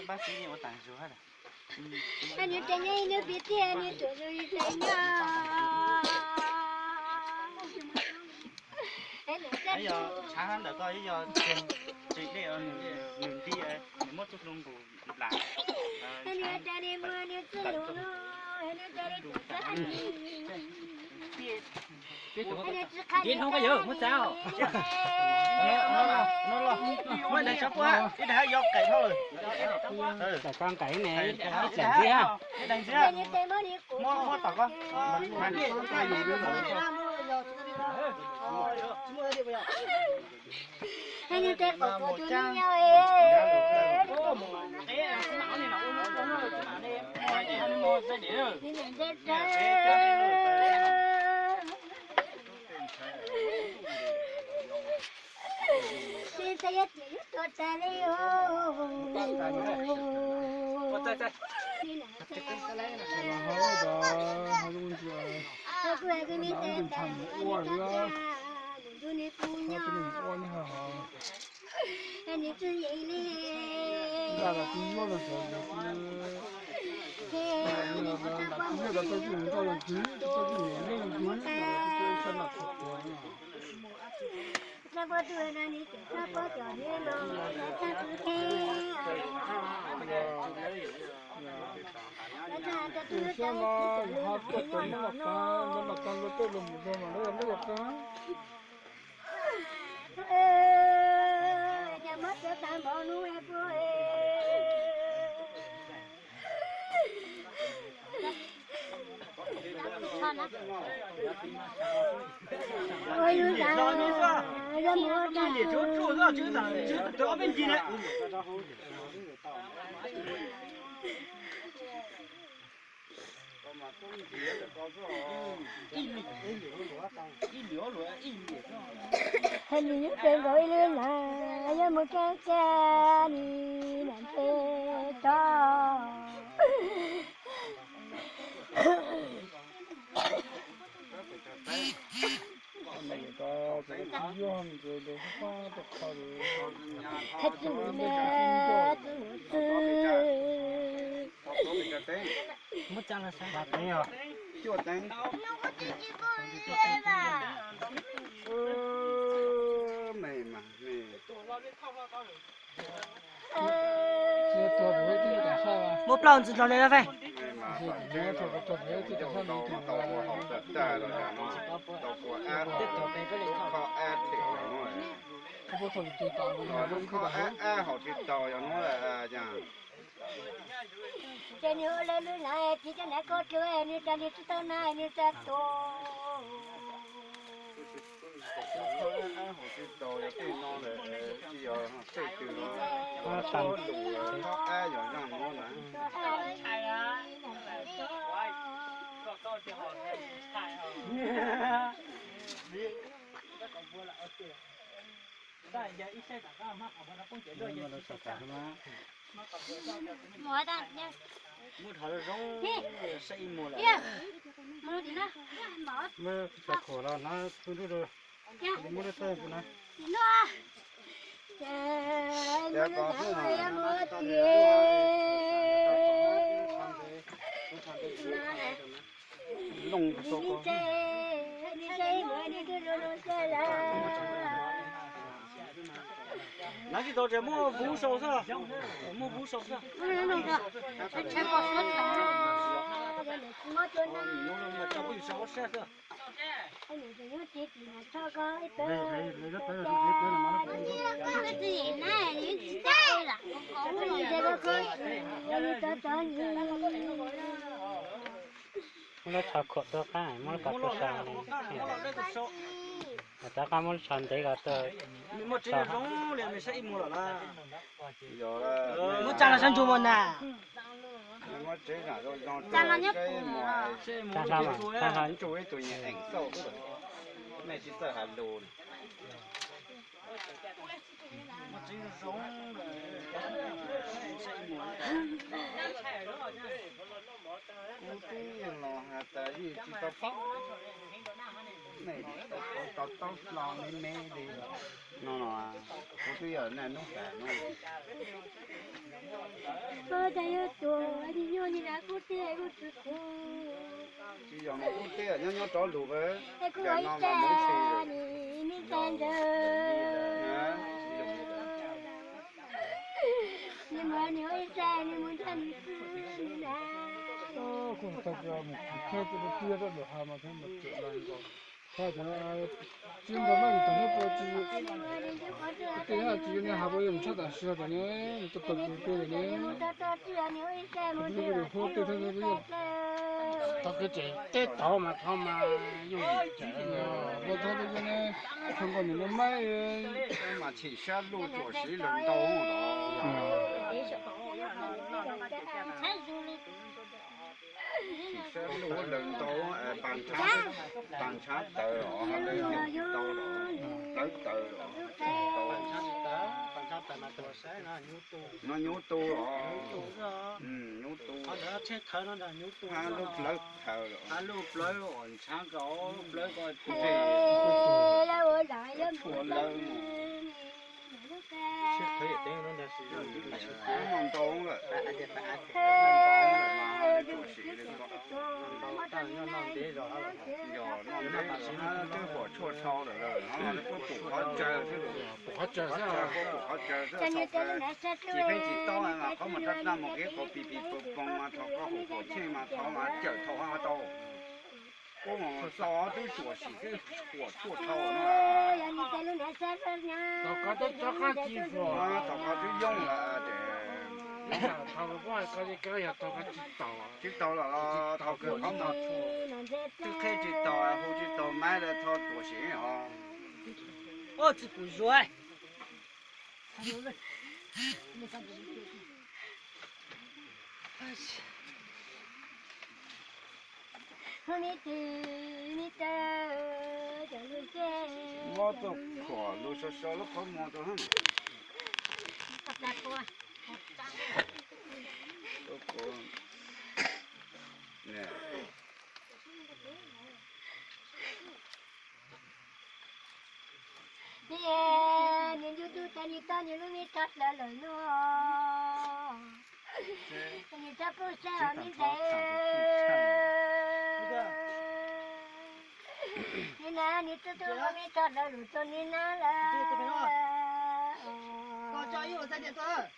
bác sĩ nhiều tảng số hết anh như thế này như biết thế như tôi như thế nhau bây giờ sáng ăn được coi bây giờ chị đi ở đường đi mất chút lông của lại anh như thế này mưa như thế lúa anh như thế này Chín không có dữ, mất sao? nó mới này sắp quá, cái này do cày thôi. Cả con cày này, cái đằng kia, mua tỏi con. Anh như thế có tôi như nhau saya cerita cari aku minta dunia punya ini tu ini Hãy subscribe cho kênh Ghiền Mì Gõ để không bỏ lỡ những video hấp hình như trên gọi lên là do một cái cha đi làm thế cho hết rồi mất chăng là sao? Bạc này à? Chưa đánh. Mày mà mày. Một lần chỉ cho lên vậy. Trên nhớ lên núi này chỉ cho nãy có chơi như ta đi tao này như ta to. Mua ta nha. Mua thở rong xây mua lại. Mua gì đó? Mở. Mua sạc khổ là nó tôi rồi. Mua được thôi nè. Nó. Trời, mua nó mua tiền. Lông số con. Đi chơi mới đi cái rồi chơi là. Nói cái đồ chơi mua vũ sầu sao? Mua vũ sầu sao? Mua có suất Mà cho vũ sầu sao sao? Anh nhớ chị là cho có cái cái gì này như thế là có gì đây có cho nó chọc cột đó cái, nó cột đó sao này? Ta có muốn chọn đấy cả tôi. Một chuyện giống liền mình sẽ im mua là. Muốn chọn là sang chùa nè. mà chế là rồi nó Trang là nhất cái của mùa Trang sao mà, trang sao. chuối tụi nhà ảnh sâu cái này chỉ sợ hà lô này mà chỉ giống cũng cái lò hà tới chỉ có phóc này tao lò lên mê đi nó cũng cái ở này nó cả nó Có tay ở tuổi đi nhô như là cô tê cô tê cô. chỉ giờ nó cũng cái ở nhau cho lù với Ê cô cái ấy nó mà cha muốn đi mình tan giờ. Nhưng mà nếu ấy cha nên muốn thân cứ là. cũng tập ra một cái cái kia đó được hai mà thấy một chuyện này rồi thôi thì 지금 보면 인터넷 보지 그때야 지금에 하고 용차다 시작하네 또 그때네 그리고 호텔 생각이 Tôi cứ chỉ tết thổ mà không mà dùng 뭐 저도 전에 한 거는 엄마의 mà chỉ xa lù chỗ sĩ lần đầu đó sẽ lù lần đầu bàn chát tờ đó hay là những tàu đó tới tờ đó nó nhú tu đó nhú tu hai lúc lấy thờ đó hai lúc lấy ổn sáng có lấy coi tu về của lấy mong tốn rồi chỉ phải chỉ to mà có một đất năm một cái có bị bông mà thọ có hủ hủ trên mà thọ mà chở thọ hoa to có một gió tôi chuột chỉ cái của chuột thọ 또 가도 똑같이 줘 nó thọ có tôi dùng là để 하고 보니까 그냥 똑같이 따와 chiếc tàu là thọ cửa không thọ trước khi chiếc tàu hồ chiếc tàu mai là thọ tổ sĩ họ 어 찍고 좋아 mua tôi khó lúc sau lúc không mua tôi hơn tôi có nè nên YouTube ta như ta như lúc mi thật là lời nó như ta có sao mình thế nên là như tôi có mi thật là lúc tôi nên là có cho yêu ra điện thoại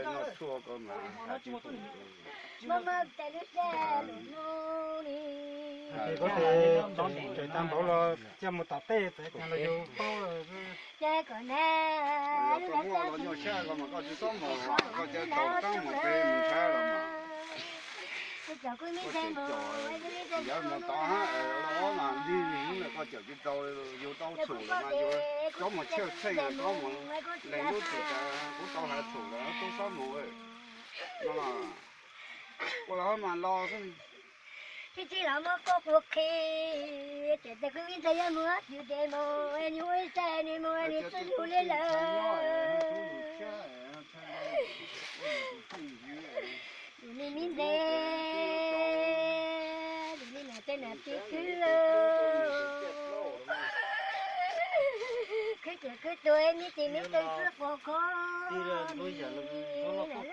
nó chua cơ mà mama ta lúc ra lúc đi thì có thể đón điện rồi tam bảo là cho một tập tê phải cho nó vô bao rồi cha còn na lúc có mua ra nó nhiều xe mà có chỉ có một có chỉ tàu căng một cái một xe rồi mà giờ cứ mấy xe mà giờ một tàu đó mà đi những là có chở cái tàu vô tàu chủ là mà vô có một chiếc xe có một lấy lúc thì cũng tàu hải chủ là tôi sáu mùa mà có đó mà lo cái chỉ là một có cuộc khi chỉ ta cứ biết thấy mua nhiều để mua nhiều xe này mua nhiều số nhiều lên mình thế mình là tên là chị cứ tôi em thì mình tôi cứ vô có đi rồi bây giờ nó có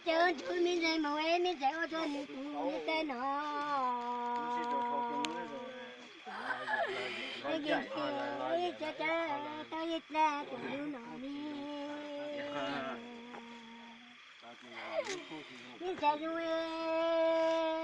chờ tôi mình dậy mà em mình dậy ô tô mình cũng tên nó cái gì cha tôi ít ra cũng đủ nọ đi 你才是为。